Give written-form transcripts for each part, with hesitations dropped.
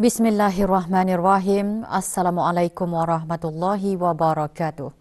Bismillahirrahmanirrahim. Assalamualaikum warahmatullahi wabarakatuh.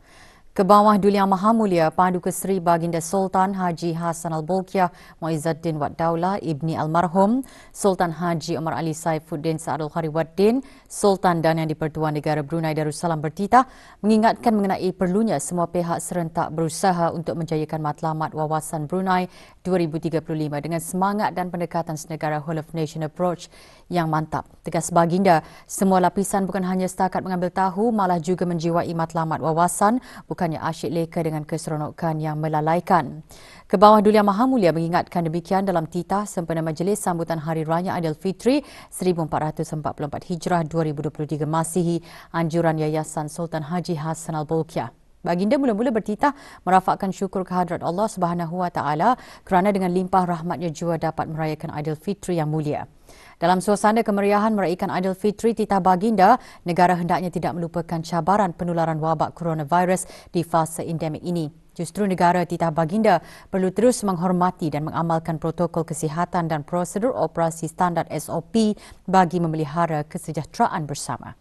Ke bawah Duli Yang Maha Mulia Paduka Seri Baginda Sultan Haji Hassan Al-Bolkiah Muizzuddin Wad Daulah Ibni Almarhum Sultan Haji Omar Ali Saifuddin Sa'adul Khariwaddin Sultan dan Yang di-Pertuan Negara Brunei Darussalam bertitah mengingatkan mengenai perlunya semua pihak serentak berusaha untuk menjayakan matlamat wawasan Brunei 2035 dengan semangat dan pendekatan senegara Whole of Nation Approach yang mantap. Tegas Baginda, semua lapisan bukan hanya setakat mengambil tahu malah juga menjiwai matlamat wawasan, bukannya asyik leka dengan keseronokan yang melalaikan. Ke bawah Duli Yang Maha Mulia mengingatkan demikian dalam titah sempena majlis sambutan Hari Raya Aidilfitri 1444 Hijrah 2023 Masihi anjuran Yayasan Sultan Haji Hassan Al-Bolkiah. Baginda mula-mula bertitah merafakkan syukur kehadrat Allah Subhanahu Wa Taala kerana dengan limpah rahmatnya jua dapat merayakan Aidilfitri yang mulia. Dalam suasana kemeriahan meraihkan Aidilfitri, titah Baginda, negara hendaknya tidak melupakan cabaran penularan wabak coronavirus di fasa endemik ini. Justru negara, titah Baginda, perlu terus menghormati dan mengamalkan protokol kesihatan dan prosedur operasi standard SOP bagi memelihara kesejahteraan bersama.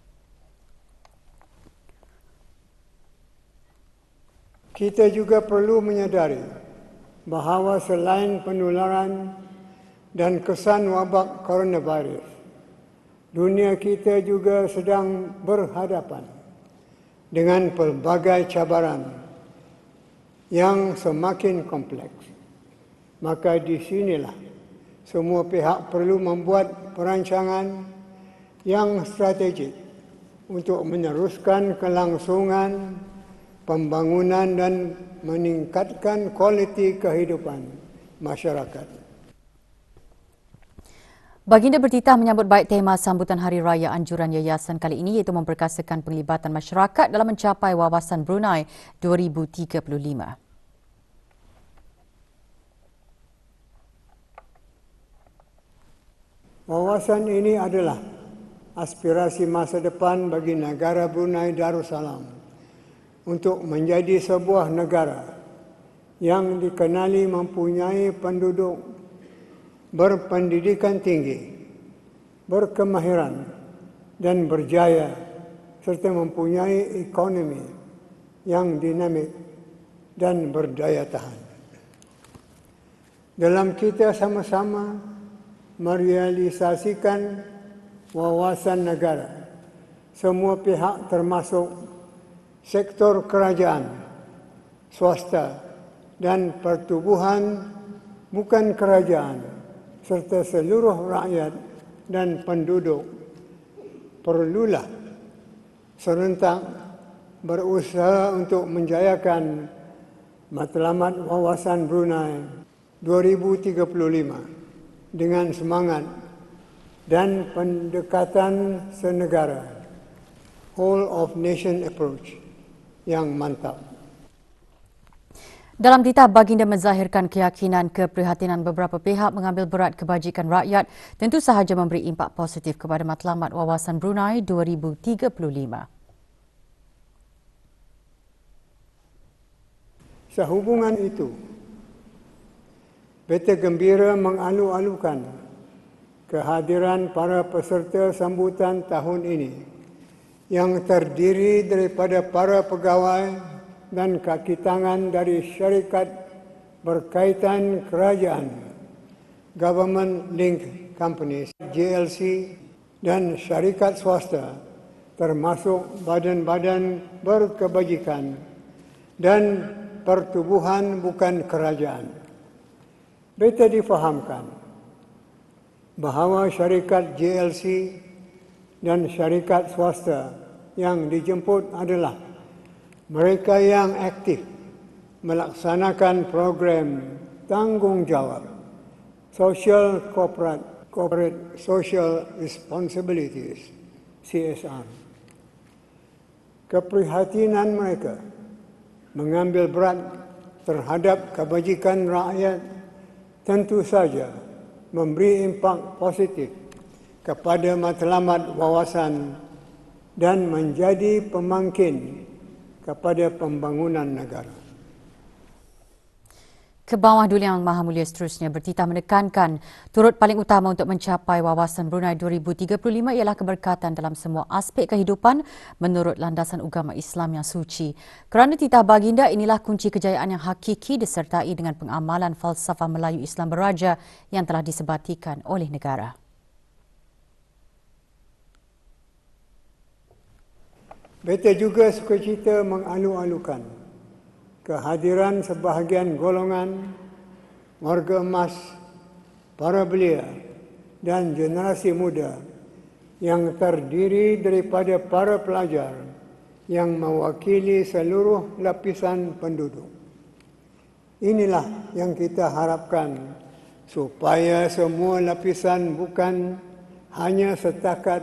Kita juga perlu menyadari bahawa selain penularan dan kesan wabak coronavirus, dunia kita juga sedang berhadapan dengan pelbagai cabaran yang semakin kompleks. Maka di sinilah semua pihak perlu membuat perancangan yang strategik untuk meneruskan kelangsungan pembangunan dan meningkatkan kualiti kehidupan masyarakat. Baginda bertitah menyambut baik tema sambutan Hari Raya Anjuran Yayasan kali ini iaitu memperkasakan penglibatan masyarakat dalam mencapai wawasan Brunei 2035. Wawasan ini adalah aspirasi masa depan bagi negara Brunei Darussalam untuk menjadi sebuah negara yang dikenali mempunyai penduduk berpendidikan tinggi, berkemahiran dan berjaya serta mempunyai ekonomi yang dinamik dan berdaya tahan. Dalam kita sama-sama merealisasikan wawasan negara, semua pihak termasuk sektor kerajaan, swasta dan pertubuhan bukan kerajaan serta seluruh rakyat dan penduduk perlulah serentak berusaha untuk menjayakan matlamat wawasan Brunei 2035 dengan semangat dan pendekatan senegara Whole of Nation Approach yang mantap. Dalam titah, Baginda menzahirkan keyakinan keprihatinan beberapa pihak mengambil berat kebajikan rakyat tentu sahaja memberi impak positif kepada matlamat wawasan Brunei 2035. Sehubungan itu, beta gembira mengalu-alukan kehadiran para peserta sambutan tahun ini yang terdiri daripada para pegawai dan kaki tangan dari syarikat berkaitan kerajaan, Government Link Companies, GLC, dan syarikat swasta termasuk badan-badan berkebajikan dan pertubuhan bukan kerajaan. Beta difahamkan bahawa syarikat GLC dan syarikat swasta yang dijemput adalah mereka yang aktif melaksanakan program tanggungjawab Social Corporate Social Responsibilities CSR. Keprihatinan mereka mengambil berat terhadap kebajikan rakyat tentu saja memberi impak positif kepada matlamat wawasan dan menjadi pemangkin kepada pembangunan negara. Kebawah Duli Yang Maha Mulia seterusnya bertitah menekankan turut paling utama untuk mencapai wawasan Brunei 2035 ialah keberkatan dalam semua aspek kehidupan menurut landasan agama Islam yang suci. Kerana titah baginda inilah kunci kejayaan yang hakiki disertai dengan pengamalan falsafah Melayu Islam beraja yang telah disebatikan oleh negara. Beta juga sukacita mengalu-alukan kehadiran sebahagian golongan warga emas, para belia dan generasi muda yang terdiri daripada para pelajar yang mewakili seluruh lapisan penduduk. Inilah yang kita harapkan supaya semua lapisan bukan hanya setakat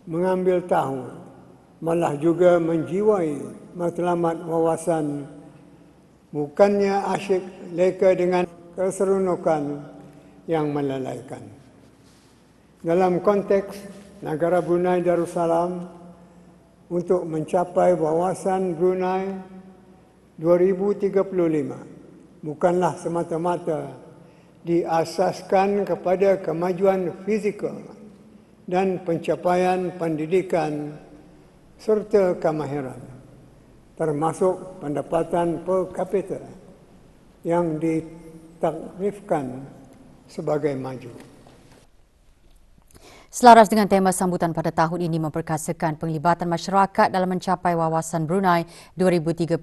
mengambil tahu, malah juga menjiwai matlamat wawasan, bukannya asyik leka dengan keseronokan yang melalaikan. Dalam konteks negara Brunei Darussalam, untuk mencapai wawasan Brunei 2035 bukanlah semata-mata diasaskan kepada kemajuan fizikal dan pencapaian pendidikan serta kemahiran, termasuk pendapatan per kapita yang ditakrifkan sebagai maju. Selaras dengan tema sambutan pada tahun ini memperkasakan penglibatan masyarakat dalam mencapai wawasan Brunei 2035,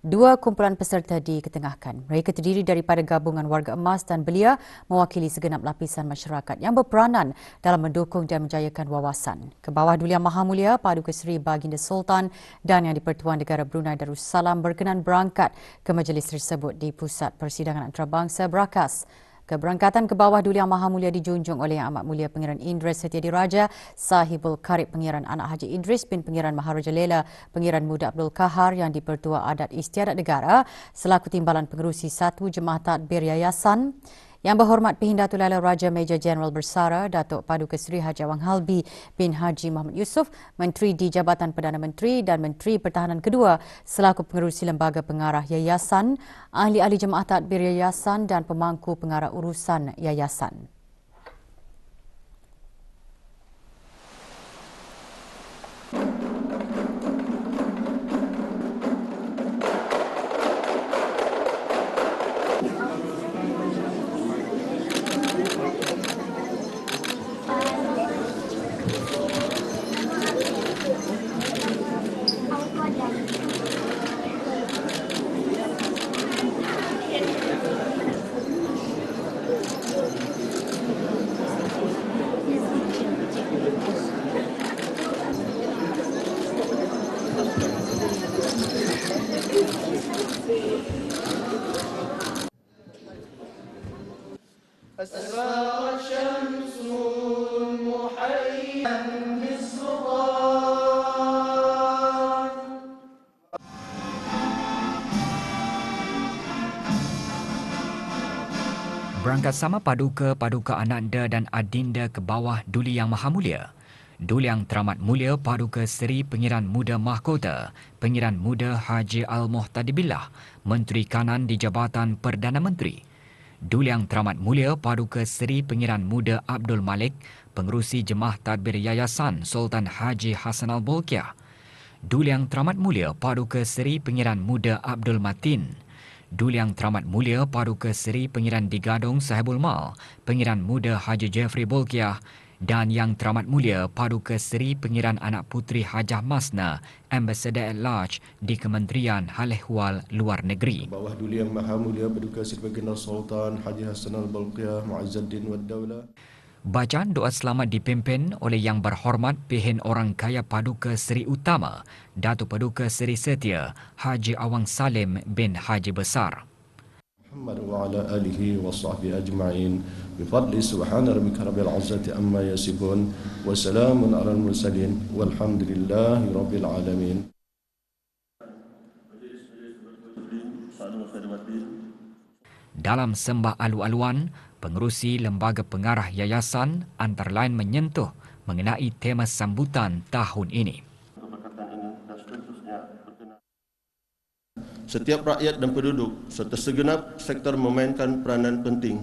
dua kumpulan peserta diketengahkan. Mereka terdiri daripada gabungan warga emas dan belia mewakili segenap lapisan masyarakat yang berperanan dalam mendukung dan menjayakan wawasan. Kebawah Duli Yang Maha Mulia Paduka Seri Baginda Sultan dan Yang di-Pertuan Negara Brunei Darussalam berkenan berangkat ke majlis tersebut di Pusat Persidangan Antarabangsa Brakas. Keberangkatan Kebawah Duli Yang Maha Mulia dijunjung oleh Yang Amat Mulia Pangeran Indris Setiadiraja, Sahibul Karib Pangeran Anak Haji Idris bin Pangeran Maharaja Lela, Pangeran Muda Abdul Kahar Yang di-Pertua Adat Istiadat Negara selaku Timbalan Pengerusi Satu Jemaah Tadbir Yayasan. Yang berhormat Pehindatul Laila Raja Major Jeneral Bersara Datuk Paduka Seri Haji Awang Halbi bin Haji Muhammad Yusof, Menteri di Jabatan Perdana Menteri dan Menteri Pertahanan kedua selaku pengerusi Lembaga Pengarah Yayasan, ahli-ahli Jemaah Tadbir Yayasan dan pemangku pengarah urusan Yayasan. Berangkat sama Paduka Ananda dan Adinda Kebawah Duli Yang Maha Mulia, Duli Yang Teramat Mulia Paduka Seri Pengiran Muda Mahkota, Pengiran Muda Haji Al-Muhtadibillah, Menteri Kanan di Jabatan Perdana Menteri, Duli Yang Teramat Mulia Paduka Seri Pengiran Muda Abdul Malik, Pengerusi Jemaah Tadbir Yayasan Sultan Haji Hassan Al-Bolkiah, Duli Yang Teramat Mulia Paduka Seri Pengiran Muda Abdul Matin, Duli Yang Teramat Mulia Paduka Seri Pengiran Digadung Sahibul Mal, Pengiran Muda Haji Jeffrey Bolkiah dan Yang Teramat Mulia Paduka Seri Pengiran Anak Puteri Hajah Masna, Ambassador at Large di Kementerian Hal Ehwal Luar Negeri. Bawah Duli Yang Maha Mulia Paduka Seri Baginda Sultan Haji Hassan Al-Bolkiah Mu'izzuddin wad Daulah. Bacaan doa selamat dipimpin oleh Yang Berhormat Pehin Orang Kaya Paduka Seri Utama, Datuk Paduka Seri Setia, Haji Awang Salim bin Haji Besar. Muhammad wa ala alihi wa sahbihi ajma'in bifadli subhana rabbika rabbil izzati amma yasifun wa salamun alal mursalin walhamdulillahi rabbil alamin. Dalam sembah alu-aluan, pengerusi Lembaga Pengarah Yayasan antara lain menyentuh mengenai tema sambutan tahun ini. setiap rakyat dan penduduk serta segenap sektor memainkan peranan penting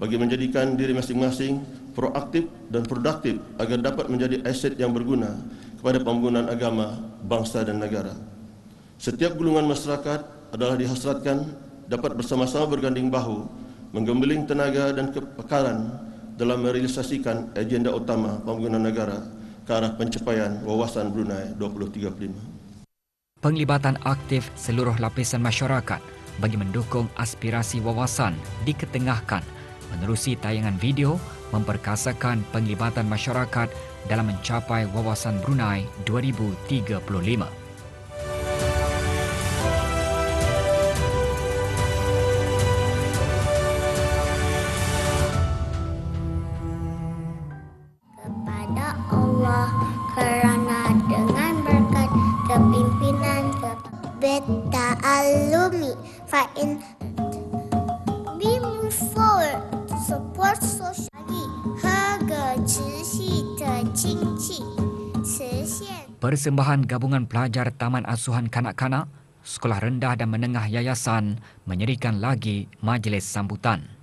bagi menjadikan diri masing-masing proaktif dan produktif agar dapat menjadi aset yang berguna kepada pembangunan agama, bangsa dan negara. Setiap golongan masyarakat adalah dihasratkan dapat bersama-sama berganding bahu, menggembeling tenaga dan kepakaran dalam merealisasikan agenda utama pembangunan negara ke arah pencapaian wawasan Brunei 2035. Penglibatan aktif seluruh lapisan masyarakat bagi mendukung aspirasi wawasan diketengahkan menerusi tayangan video memperkasakan penglibatan masyarakat dalam mencapai wawasan Brunei 2035. Kepada Allah kerana dengan berkat kepimpinan Beta Alumni Fa'in we move forward to support social 和个持续的经济实现 Persembahan gabungan pelajar Taman Asuhan Kanak-kanak, Sekolah Rendah dan Menengah Yayasan menyerikan lagi majlis sambutan.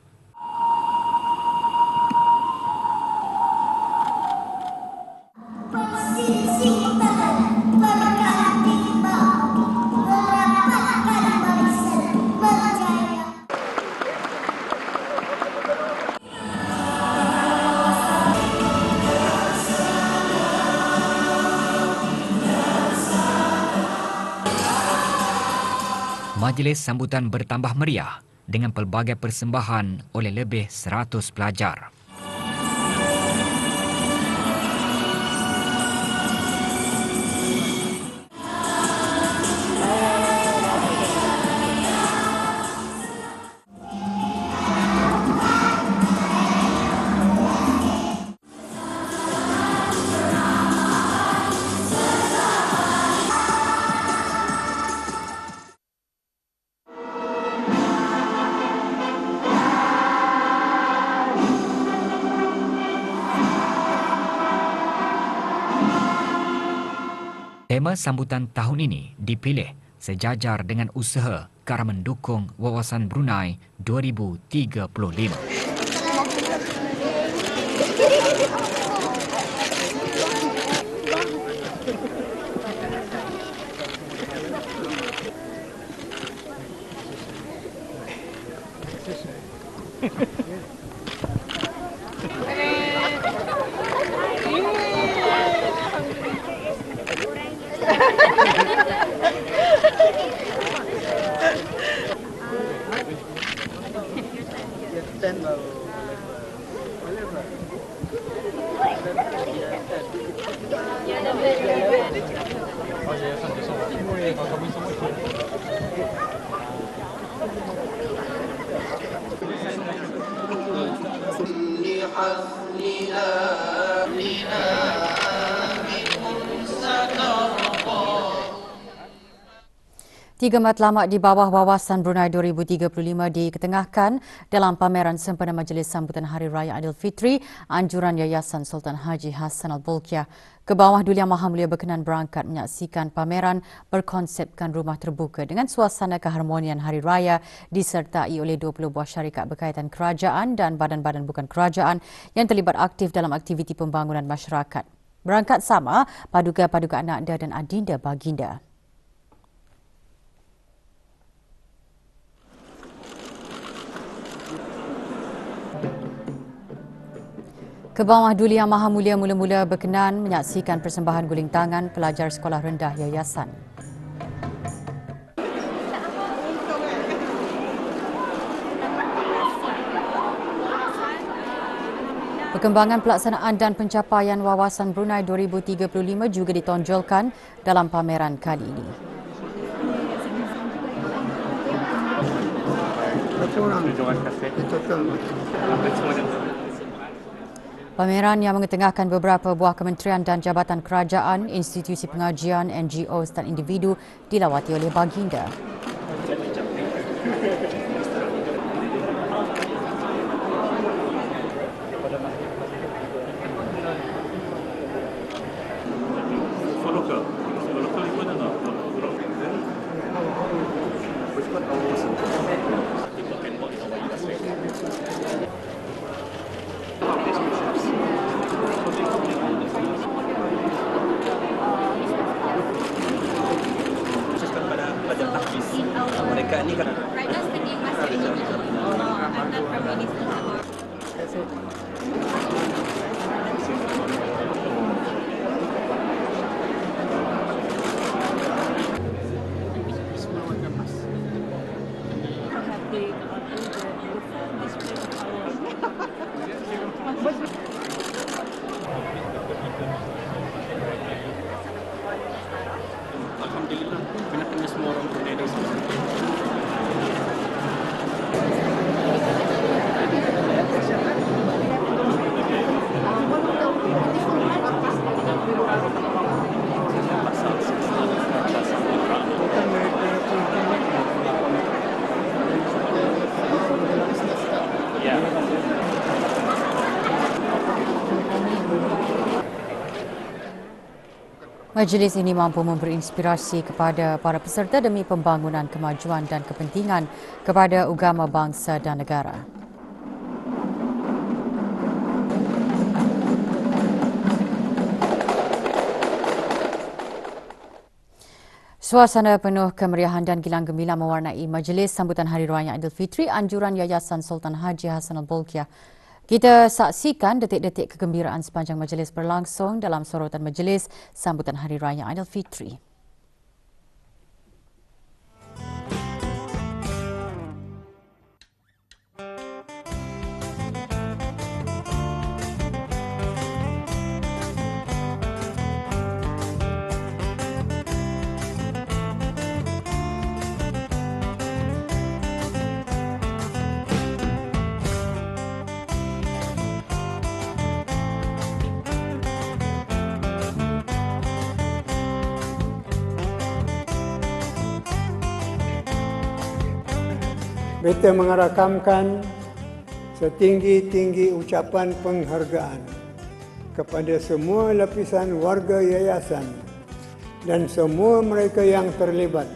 Majlis sambutan bertambah meriah dengan pelbagai persembahan oleh lebih 100 pelajar. Tema sambutan tahun ini dipilih sejajar dengan usaha ke arah mendukung wawasan Brunei 2035. Tiga matlamat di bawah wawasan Brunei 2035 diketengahkan dalam pameran sempena Majlis Sambutan Hari Raya Aidilfitri anjuran Yayasan Sultan Haji Hassan Al-Bolkiah. Kebawah Duli Yang Maha Mulia berkenan berangkat menyaksikan pameran berkonsepkan rumah terbuka dengan suasana keharmonian Hari Raya disertai oleh 20 buah syarikat berkaitan kerajaan dan badan-badan bukan kerajaan yang terlibat aktif dalam aktiviti pembangunan masyarakat. Berangkat sama paduka-paduka Ananda dan Adinda Baginda. Kebawah Duli Yang Maha Mulia mula-mula berkenan menyaksikan persembahan guling tangan pelajar sekolah rendah yayasan. Perkembangan pelaksanaan dan pencapaian wawasan Brunei 2035 juga ditonjolkan dalam pameran kali ini. Pameran yang mengetengahkan beberapa buah kementerian dan jabatan kerajaan, institusi pengajian, NGOs dan individu dilawati oleh Baginda. put our people can work in our industry. Khusus kepada pelajar tahfiz. Mereka ini kan Alhamdulillah, kena semua orang Brunei dan semua. Majlis ini mampu memberi inspirasi kepada para peserta demi pembangunan kemajuan dan kepentingan kepada agama bangsa dan negara. Suasana penuh kemeriahan dan gilang gemilang mewarnai majlis sambutan Hari Raya Aidilfitri anjuran Yayasan Sultan Haji Hassanal Bolkiah. Kita saksikan detik-detik kegembiraan sepanjang majlis berlangsung dalam sorotan majlis sambutan Hari Raya Aidilfitri. Beta mengarakamkan setinggi-tinggi ucapan penghargaan kepada semua lapisan warga yayasan dan semua mereka yang terlibat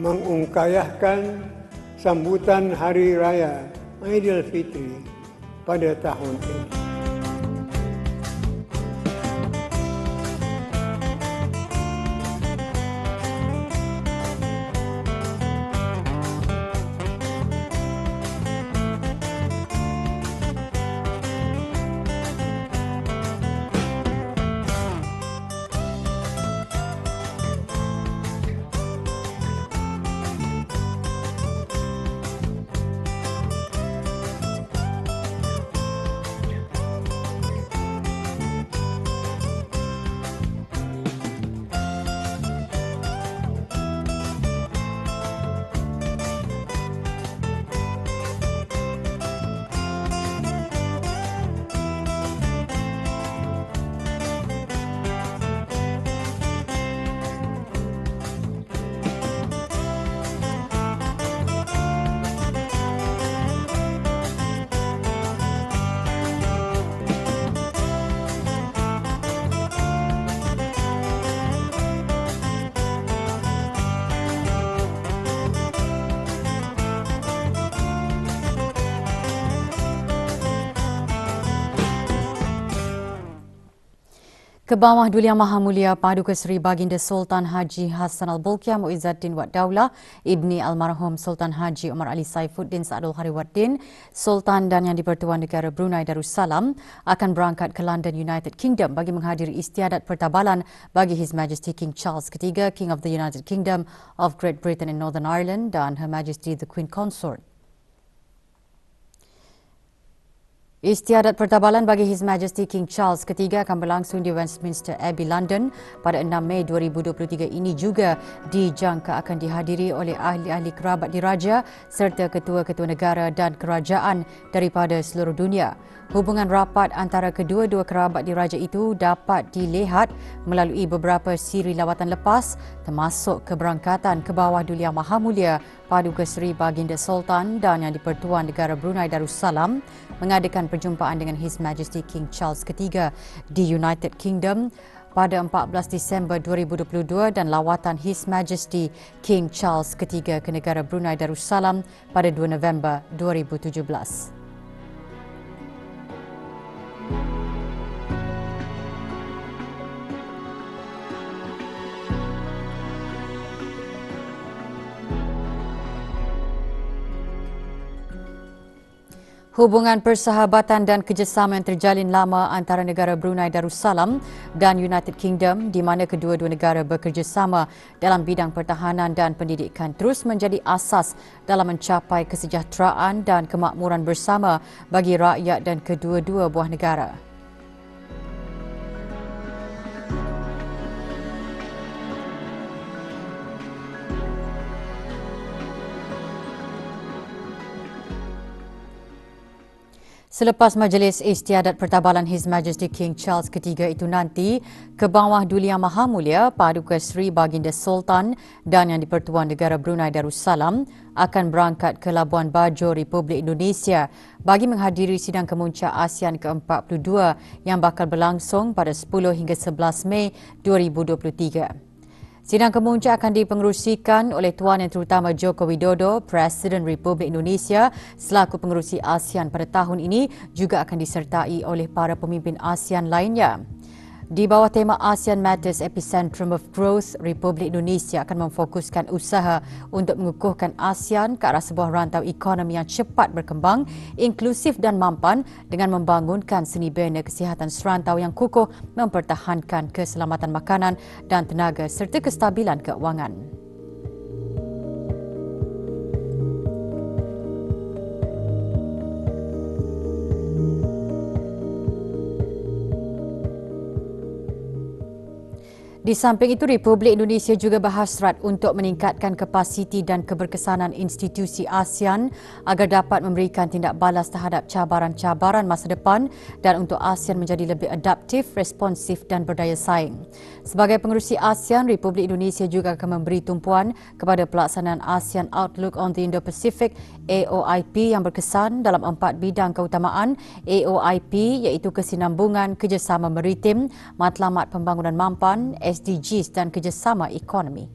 mengungkayahkan sambutan Hari Raya Aidilfitri pada tahun ini. Kebawah Duli Yang Maha Mulia Paduka Seri Baginda Sultan Haji Hassanal Bolkiah Muizzaddin Wad Daulah Ibni Almarhum Sultan Haji Omar Ali Saifuddin Saadul Hariwaddin Sultan dan Yang di-Pertuan Negara Brunei Darussalam akan berangkat ke London, United Kingdom bagi menghadiri istiadat pertabalan bagi His Majesty King Charles III, King of the United Kingdom of Great Britain and Northern Ireland dan Her Majesty the Queen Consort. Istiadat pertabalan bagi His Majesty King Charles III akan berlangsung di Westminster Abbey, London pada 6 Mei 2023 ini juga dijangka akan dihadiri oleh ahli-ahli kerabat diraja serta ketua-ketua negara dan kerajaan daripada seluruh dunia. Hubungan rapat antara kedua-dua kerabat diraja itu dapat dilihat melalui beberapa siri lawatan lepas termasuk keberangkatan ke bawah Duli Yang Maha Mulia Paduka Seri Baginda Sultan dan Yang di-Pertuan Negara Brunei Darussalam mengadakan perjumpaan dengan His Majesty King Charles III di United Kingdom pada 14 Disember 2022 dan lawatan His Majesty King Charles III ke negara Brunei Darussalam pada 2 November 2017. Hubungan persahabatan dan kerjasama yang terjalin lama antara negara Brunei Darussalam dan United Kingdom di mana kedua-dua negara bekerjasama dalam bidang pertahanan dan pendidikan terus menjadi asas dalam mencapai kesejahteraan dan kemakmuran bersama bagi rakyat dan kedua-dua buah negara. Selepas Majlis Istiadat Pertabalan His Majesty King Charles III itu nanti, ke bawah Duli Yang Maha Mulia Paduka Seri Baginda Sultan dan Yang di-Pertuan Negara Brunei Darussalam akan berangkat ke Labuan Bajo, Republik Indonesia bagi menghadiri sidang kemuncak ASEAN ke-42 yang bakal berlangsung pada 10 hingga 11 Mei 2023. Sidang kemuncak akan dipengerusikan oleh Tuan Yang Terutama Joko Widodo, Presiden Republik Indonesia selaku pengerusi ASEAN pada tahun ini juga akan disertai oleh para pemimpin ASEAN lainnya. Di bawah tema ASEAN Matters Epicentrum of Growth, Republik Indonesia akan memfokuskan usaha untuk mengukuhkan ASEAN ke arah sebuah rantau ekonomi yang cepat berkembang, inklusif dan mampan dengan membangunkan seni bina kesihatan serantau yang kukuh, mempertahankan keselamatan makanan dan tenaga serta kestabilan keuangan. Di samping itu, Republik Indonesia juga berhasrat untuk meningkatkan kapasiti dan keberkesanan institusi ASEAN agar dapat memberikan tindak balas terhadap cabaran-cabaran masa depan dan untuk ASEAN menjadi lebih adaptif, responsif dan berdaya saing. Sebagai pengerusi ASEAN, Republik Indonesia juga akan memberi tumpuan kepada pelaksanaan ASEAN Outlook on the Indo-Pacific AOIP yang berkesan dalam 4 bidang keutamaan AOIP iaitu kesinambungan kerjasama maritim, matlamat pembangunan mampan, SDGs dan kerjasama ekonomi.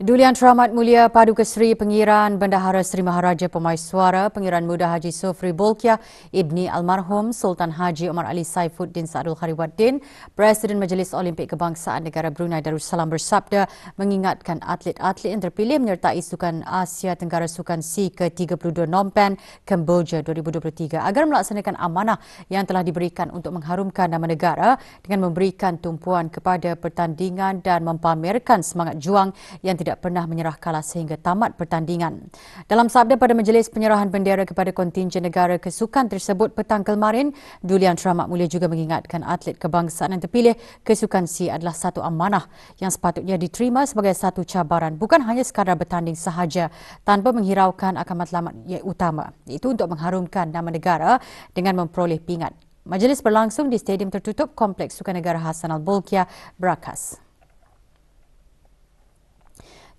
Duli Yang Teramat Mulia Paduka Seri Pengiran Bendahara Seri Maharaja Pemaiswara Pengiran Muda Haji Sofri Bolkiah Ibni Almarhum Sultan Haji Omar Ali Saifuddin Saadul Khairuddin, Presiden Majlis Olimpik Kebangsaan Negara Brunei Darussalam bersabda mengingatkan atlet-atlet yang terpilih menyertai Sukan Asia Tenggara Sukan C ke-32 Phnom Penh, Kemboja 2023 agar melaksanakan amanah yang telah diberikan untuk mengharumkan nama negara dengan memberikan tumpuan kepada pertandingan dan mempamerkan semangat juang yang tidak pernah menyerah kalah sehingga tamat pertandingan. Dalam sabda pada majlis penyerahan bendera kepada kontingen negara kesukan tersebut petang kemarin, Duli Yang Teramat Mulia juga mengingatkan atlet kebangsaan yang terpilih kesukan C adalah satu amanah yang sepatutnya diterima sebagai satu cabaran, bukan hanya sekadar bertanding sahaja tanpa menghiraukan akan matlamat yang utama, iaitu untuk mengharumkan nama negara dengan memperoleh pingat. Majlis berlangsung di Stadium Tertutup Kompleks Sukan Negara Hassanal Bolkiah, Berakas.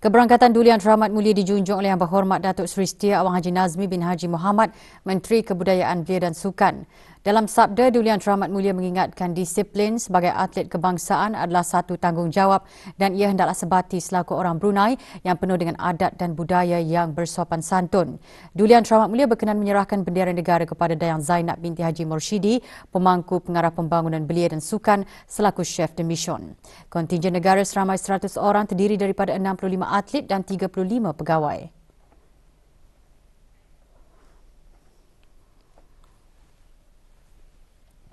Keberangkatan Duli Yang Teramat Mulia dijunjung oleh Yang Berhormat Datuk Seri Setia Awang Haji Nazmi bin Haji Muhammad, Menteri Kebudayaan Belia dan Sukan. Dalam sabda, Duli Yang Teramat Mulia mengingatkan disiplin sebagai atlet kebangsaan adalah satu tanggungjawab dan ia hendaklah sebati selaku orang Brunei yang penuh dengan adat dan budaya yang bersopan santun. Duli Yang Teramat Mulia berkenan menyerahkan bendera negara kepada Dayang Zainab binti Haji Mursyidi, pemangku pengarah pembangunan belia dan sukan selaku chef de mission. Kontingen negara seramai 100 orang terdiri daripada 65 atlet dan 35 pegawai.